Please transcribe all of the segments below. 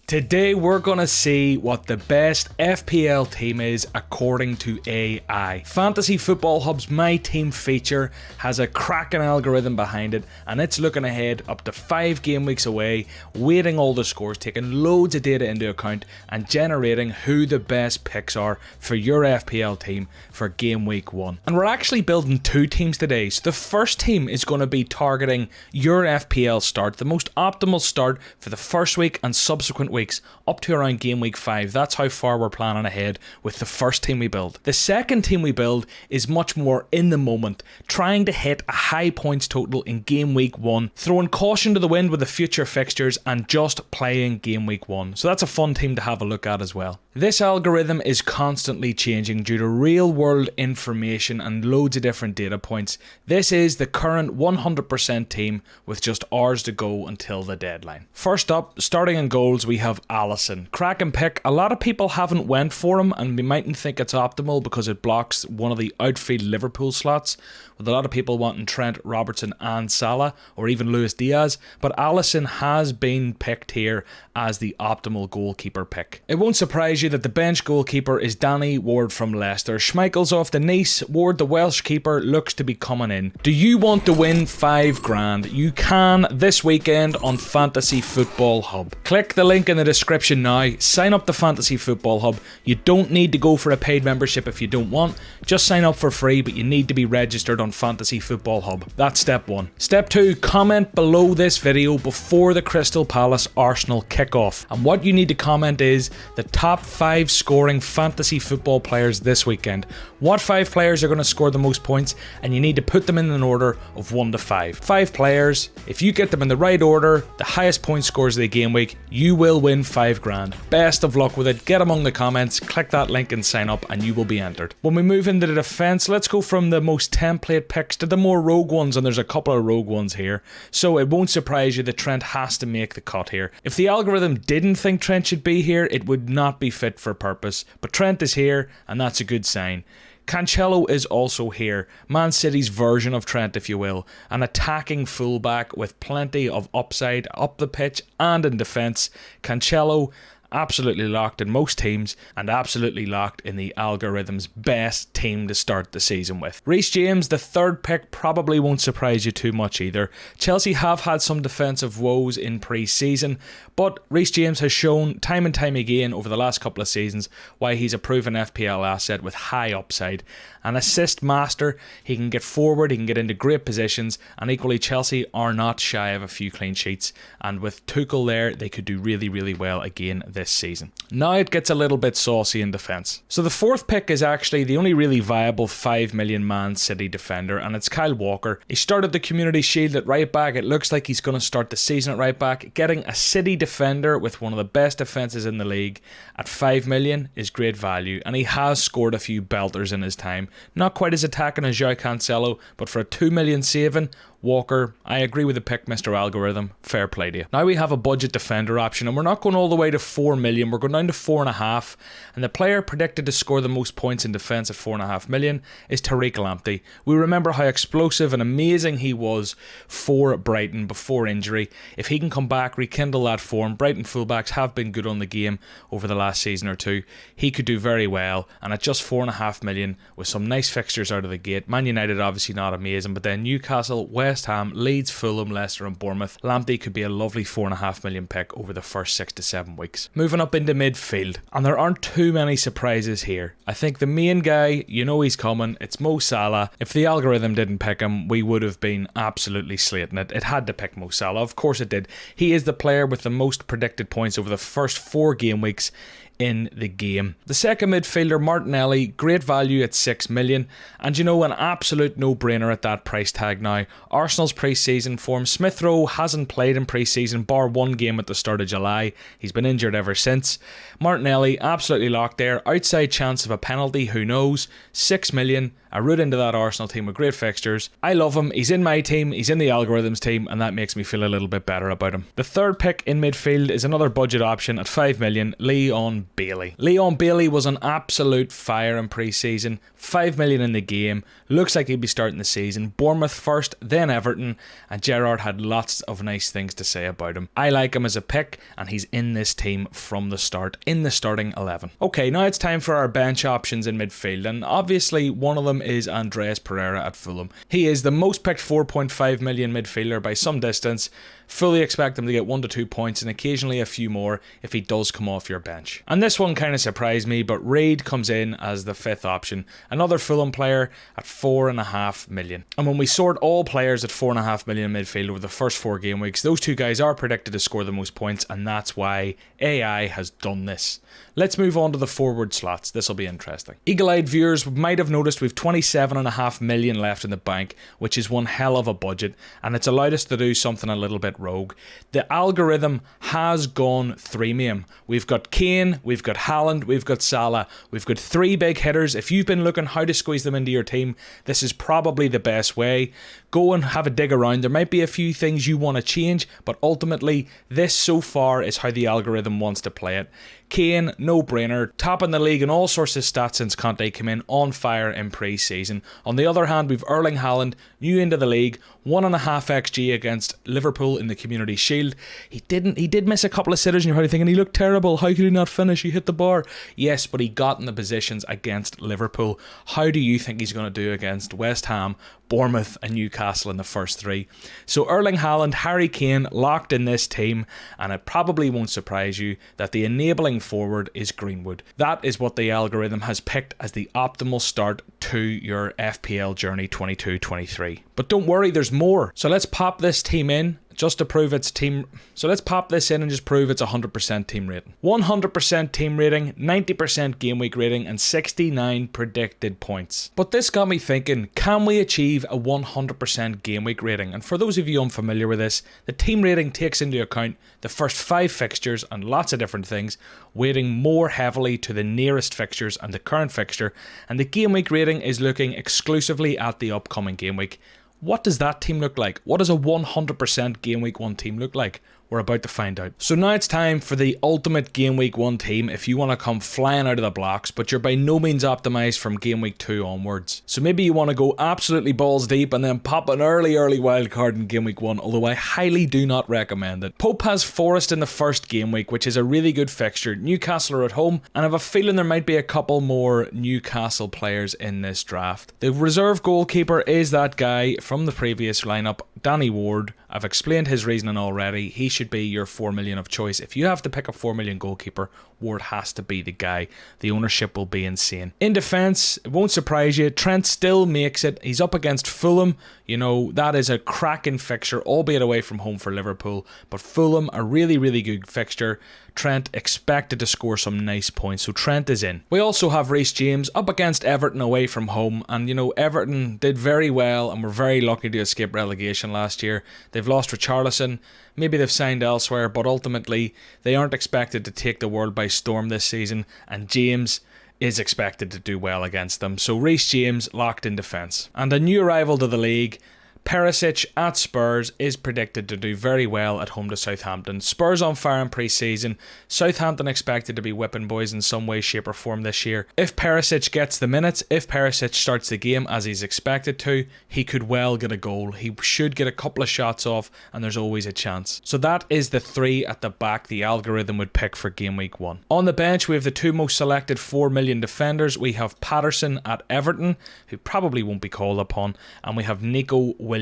Today we're gonna see what the best FPL team is according to AI. Fantasy Football Hub's My Team feature has a cracking algorithm behind it, and it's looking ahead up to 5 game weeks away, weighting all the scores, taking loads of data into account and generating who the best picks are for your FPL team for game week 1. And we're actually building 2 teams today. So the first team is going to be targeting your FPL start, the most optimal start for the first week and subsequent weeks up to around game week 5. That's how far we're planning ahead with the first team we build. The second team we build is much more in the moment, trying to hit a high points total in game week 1, throwing caution to the wind with the future fixtures and just playing game week 1. So that's a fun team to have a look at as well. This algorithm is constantly changing due to real world information and loads of different data points. This is the current 100% team with just hours to go until the deadline. First up, starting in goals, we have Alisson. Cracking pick. A lot of people haven't went for him and we mightn't think it's optimal because it blocks one of the outfield Liverpool slots, with a lot of people wanting Trent, Robertson and Salah, or even Luis Diaz, but Alisson has been picked here as the optimal goalkeeper pick. It won't surprise you that the bench goalkeeper is Danny Ward from Leicester. Schmeichel's off to Nice. Ward, the Welsh keeper, looks to be coming in. Do you want to win 5 grand? You can this weekend on Fantasy Football Hub. Click the link in the description now. Sign up to Fantasy Football Hub. You don't need to go for a paid membership if you don't want. Just sign up for free, but you need to be registered on Fantasy Football Hub. That's step 1. Step 2, comment below this video before the Crystal Palace Arsenal kickoff. And what you need to comment is the top 5 scoring fantasy football players this weekend. What 5 players are going to score the most points, and you need to put them in an order of 1 to 5. 5 players. If you get them in the right order, the highest point scores of the game week, you will win 5 grand. Best of luck with it. Get among the comments, click that link and sign up and you will be entered. When we move into the defense, let's go from the most template picks to the more rogue ones, and there's a couple of rogue ones here. So it won't surprise you that Trent has to make the cut here. If the algorithm didn't think Trent should be here, it would not be fit for purpose. But Trent is here and that's a good sign. Cancelo is also here, Man City's version of Trent if you will, an attacking fullback with plenty of upside up the pitch and in defence. Cancelo absolutely locked in most teams and absolutely locked in the algorithm's best team to start the season with. Reece James, the third pick, probably won't surprise you too much either. Chelsea have had some defensive woes in pre-season, but Reece James has shown time and time again over the last couple of seasons why he's a proven FPL asset with high upside. An assist master, he can get forward, he can get into great positions, and equally Chelsea are not shy of a few clean sheets, and with Tuchel there they could do really well again this season. Now it gets a little bit saucy in defence. So the fourth pick is actually the only really viable 5 million Man City defender, and it's Kyle Walker. He started the Community Shield at right back. It looks like he's going to start the season at right back. Getting a City defender with one of the best defences in the league at 5 million is great value, and he has scored a few belters in his time. Not quite as attacking as João Cancelo, but for a 2 million saving, Walker, I agree with the pick, Mr. Algorithm. Fair play to you. Now we have a budget defender option, and we're not going all the way to 4 million. We're going down to 4.5, and the player predicted to score the most points in defence at 4.5 million is Tariq Lamptey. We remember how explosive and amazing he was for Brighton before injury. If he can come back, rekindle that form, Brighton fullbacks have been good on the game over the last season or two. He could do very well, and at just 4.5 million with some nice fixtures out of the gate. Man United obviously not amazing, but then Newcastle, West Ham, Leeds, Fulham, Leicester and Bournemouth. Lamptey could be a lovely 4.5 million pick over the first 6 to 7 weeks. Moving up into midfield, and there aren't too many surprises here. I think the main guy, you know he's coming, it's Mo Salah. If the algorithm didn't pick him, we would have been absolutely slating it. It had to pick Mo Salah, of course it did. He is the player with the most predicted points over the first 4 game weeks in the game. The second midfielder, Martinelli, great value at 6 million, and you know, an absolute no-brainer at that price tag now. Arsenal's pre-season form. Smith Rowe hasn't played in pre-season bar 1 game at the start of July. He's been injured ever since. Martinelli absolutely locked there. Outside chance of a penalty, who knows. 6 million I root into that Arsenal team with great fixtures. I love him. He's in my team. He's in the algorithms team, and that makes me feel a little bit better about him. The third pick in midfield is another budget option at 5 million, Leon Bailey. Leon Bailey was on absolute fire in pre-season. 5 million in the game. Looks like he'd be starting the season. Bournemouth first, then Everton, and Gerrard had lots of nice things to say about him. I like him as a pick, and he's in this team from the start, in the starting 11. Okay, now it's time for our bench options in midfield, and obviously one of them is Andreas Pereira at Fulham. He is the most picked 4.5 million midfielder by some distance. Fully expect him to get 1 to 2 points and occasionally a few more if he does come off your bench. And this one kind of surprised me, but Reid comes in as the 5th option. Another Fulham player at 4.5 million. And when we sort all players at 4.5 million in midfield over the first 4 game weeks, those 2 guys are predicted to score the most points, and that's why AI has done this. Let's move on to the forward slots. This will be interesting. Eagle-eyed viewers might have noticed we've 27.5 million left in the bank, which is one hell of a budget, and it's allowed us to do something a little bit rogue. The algorithm has gone freemium. We've got Kane, we've got Haaland, we've got Salah, we've got 3 big hitters. If you've been looking how to squeeze them into your team, this is probably the best way. Go and have a dig around. There might be a few things you want to change, but ultimately this so far is how the algorithm wants to play it. Kane, no brainer, top in the league in all sorts of stats since Conte came in, on fire in pre-season. On the other hand, we've Erling Haaland, new into the league, 1.5 XG against Liverpool in the Community Shield. He did miss a couple of sitters, and you're probably thinking he looked terrible. How could he not finish? He hit the bar. Yes, but he got in the positions against Liverpool. How do you think he's going to do against West Ham, Bournemouth and Newcastle in the first 3? So Erling Haaland, Harry Kane locked in this team, and it probably won't surprise you that the enabling forward is Greenwood. That is what the algorithm has picked as the optimal start to your FPL journey 22-23. But don't worry, there's more. So let's pop this team in. Just to prove it's team. So let's pop this in and just prove it's 100% team rating. 100% team rating, 90% game week rating, and 69 predicted points. But this got me thinking, can we achieve a 100% game week rating? And for those of you unfamiliar with this, the team rating takes into account the first 5 fixtures and lots of different things, weighting more heavily to the nearest fixtures and the current fixture, and the game week rating is looking exclusively at the upcoming game week. What does that team look like? What does a 100% Game Week 1 team look like? We're about to find out. So now it's time for the ultimate Game Week 1 team if you want to come flying out of the blocks, but you're by no means optimised from Game Week 2 onwards. So maybe you want to go absolutely balls deep and then pop an early wild card in Game Week 1, although I highly do not recommend it. Pope has Forest in the first game week, which is a really good fixture. Newcastle are at home, and I have a feeling there might be a couple more Newcastle players in this draft. The reserve goalkeeper is that guy from the previous lineup, Danny Ward. I've explained his reasoning already. He should be your 4 million of choice. If you have to pick a 4 million goalkeeper, Ward has to be the guy. The ownership will be insane. In defence, it won't surprise you, Trent still makes it. He's up against Fulham. You know, that is a cracking fixture, albeit away from home for Liverpool. But Fulham, a really good fixture. Trent expected to score some nice points, so Trent is in. We also have Reece James up against Everton away from home, and you know, Everton did very well and were very lucky to escape relegation last year. They've lost Richarlison, maybe they've signed elsewhere, but ultimately they aren't expected to take the world by storm this season, and James is expected to do well against them. So Reece James locked in defence. And a new arrival to the league, Perisic at Spurs is predicted to do very well at home to Southampton. Spurs on fire in pre-season. Southampton expected to be whipping boys in some way, shape or form this year. If Perisic gets the minutes, if Perisic starts the game as he's expected to, he could well get a goal. He should get a couple of shots off, and there's always a chance. So that is the 3 at the back the algorithm would pick for game week 1. On the bench, we have the 2 most selected 4 million defenders. We have Patterson at Everton, who probably won't be called upon, and we have Nico Williams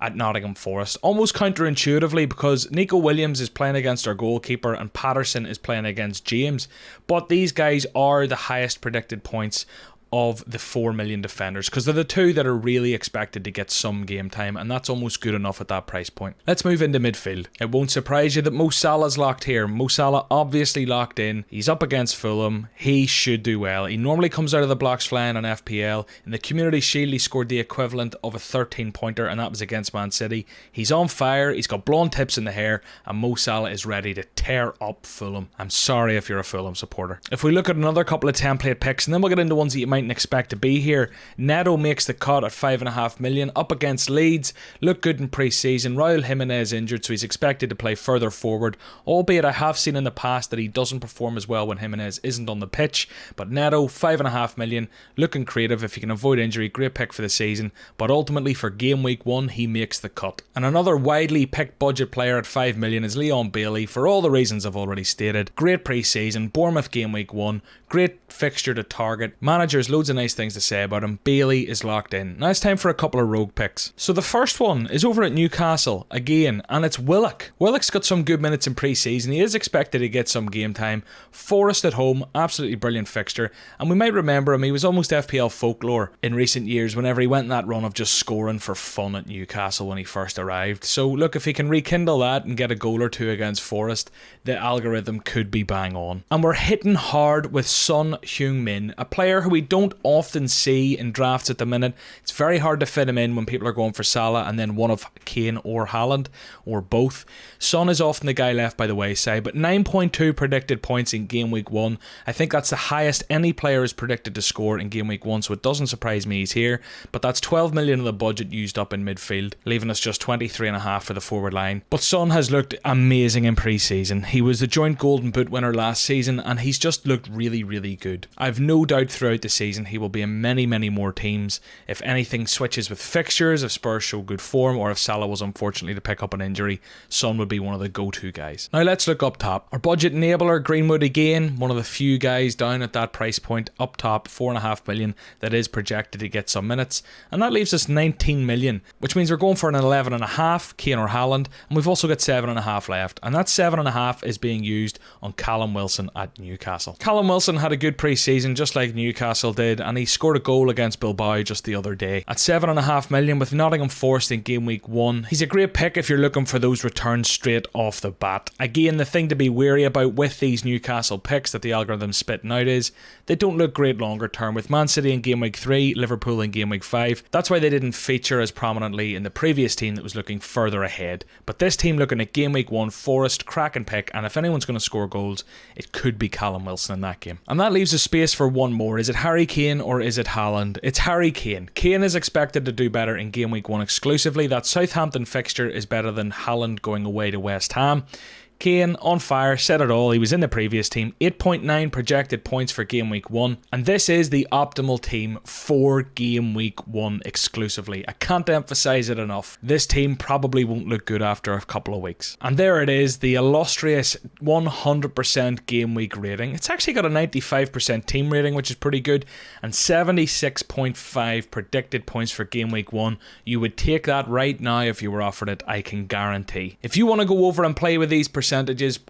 at Nottingham Forest. Almost counterintuitively, because Nico Williams is playing against our goalkeeper and Patterson is playing against James, but these guys are the highest predicted points of the 4 million defenders, because they're the 2 that are really expected to get some game time, and that's almost good enough at that price point. Let's move into midfield. It won't surprise you that Mo Salah's locked here. Mo Salah obviously locked in. He's up against Fulham. He should do well. He normally comes out of the blocks flying on FPL. In the Community Shield, he scored the equivalent of a 13-pointer, and that was against Man City. He's on fire. He's got blonde tips in the hair, and Mo Salah is ready to tear up Fulham. I'm sorry if you're a Fulham supporter. If we look at another couple of template picks, and then we'll get into ones that you might mightn't expect to be here. Neto makes the cut at 5.5 million, up against Leeds, looked good in pre-season. Raul Jimenez injured, so he's expected to play further forward, albeit I have seen in the past that he doesn't perform as well when Jimenez isn't on the pitch. But Neto, 5.5 million, looking creative. If you can avoid injury, great pick for the season, but ultimately for game week 1 he makes the cut. And another widely picked budget player at 5 million is Leon Bailey, for all the reasons I've already stated. Great pre-season, Bournemouth game week 1, great fixture to target. Managers, loads of nice things to say about him. Bailey is locked in. Now it's time for a couple of rogue picks. So the first one is over at Newcastle again, and it's Willock. Willock's got some good minutes in pre-season. He is expected to get some game time. Forest at home, absolutely brilliant fixture, and we might remember him. He was almost FPL folklore in recent years whenever he went in that run of just scoring for fun at Newcastle when he first arrived. So look, if he can rekindle that and get a goal or two against Forest, the algorithm could be bang on. And we're hitting hard with Son Heung-min, a player who we don't often see in drafts at the minute. It's very hard to fit him in when people are going for Salah and then one of Kane or Haaland, or both. Son is often the guy left by the wayside, but 9.2 predicted points in game week 1. I think that's the highest any player is predicted to score in game week 1, so it doesn't surprise me he's here. But that's 12 million of the budget used up in midfield, leaving us just 23.5 for the forward line. But Son has looked amazing in pre-season. He was the joint Golden Boot winner last season, and he's just looked really, really good. I've no doubt throughout the season he will be in many, many more teams. If anything switches with fixtures, if Spurs show good form, or if Salah was unfortunately to pick up an injury, Son would be one of the go-to guys. Now let's look up top. Our budget enabler, Greenwood again, one of the few guys down at that price point, up top, 4.5 million, that is projected to get some minutes, and that leaves us 19 million, which means we're going for an 11.5, Kane or Haaland, and we've also got 7.5 left, and that 7.5 is being used on Callum Wilson at Newcastle. Callum Wilson had a good pre-season, just like Newcastle did, and he scored a goal against Bilbao just the other day. At 7.5 million with Nottingham Forest in game week 1, he's a great pick if you're looking for those returns straight off the bat. Again, the thing to be wary about with these Newcastle picks that the algorithm's spitting out is they don't look great longer term. With Man City in game week 3, Liverpool in game week 5, that's why they didn't feature as prominently in the previous team that was looking further ahead. But this team looking at game week 1, Forest, cracking pick, and if anyone's going to score goals, it could be Callum Wilson in that game. And that leaves a space for one more. Is it Harry Kane or is it Haaland? It's Harry Kane. Kane is expected to do better in game week 1 exclusively. That Southampton fixture is better than Haaland going away to West Ham. Kane, on fire, said it all. He was in the previous team. 8.9 projected points for game week 1. And this is the optimal team for game week 1 exclusively. I can't emphasize it enough. This team probably won't look good after a couple of weeks. And there it is, the illustrious 100% game week rating. It's actually got a 95% team rating, which is pretty good, and 76.5 predicted points for game week 1. You would take that right now if you were offered it, I can guarantee. If you want to go over and play with these percentages,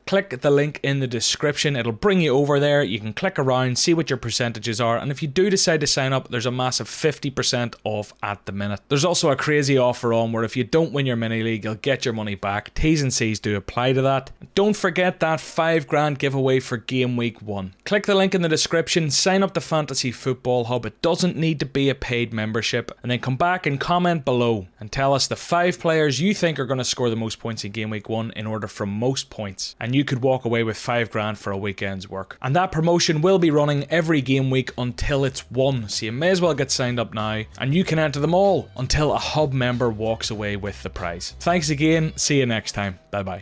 click the link in the description. It'll bring you over there. You can click around, see what your percentages are, and if you do decide to sign up, there's a massive 50% off at the minute. There's also a crazy offer on where if you don't win your mini league, you'll get your money back. T's and C's do apply to that. Don't forget that $5,000 giveaway for game week 1. Click the link in the description, sign up to Fantasy Football Hub. It doesn't need to be a paid membership, and then come back and comment below and tell us the 5 players you think are going to score the most points in game week 1 in order from most points, and you could walk away with $5,000 for a weekend's work. And that promotion will be running every game week until it's won, so you may as well get signed up now, and you can enter them all until a hub member walks away with the prize. Thanks again, see you next time, bye bye.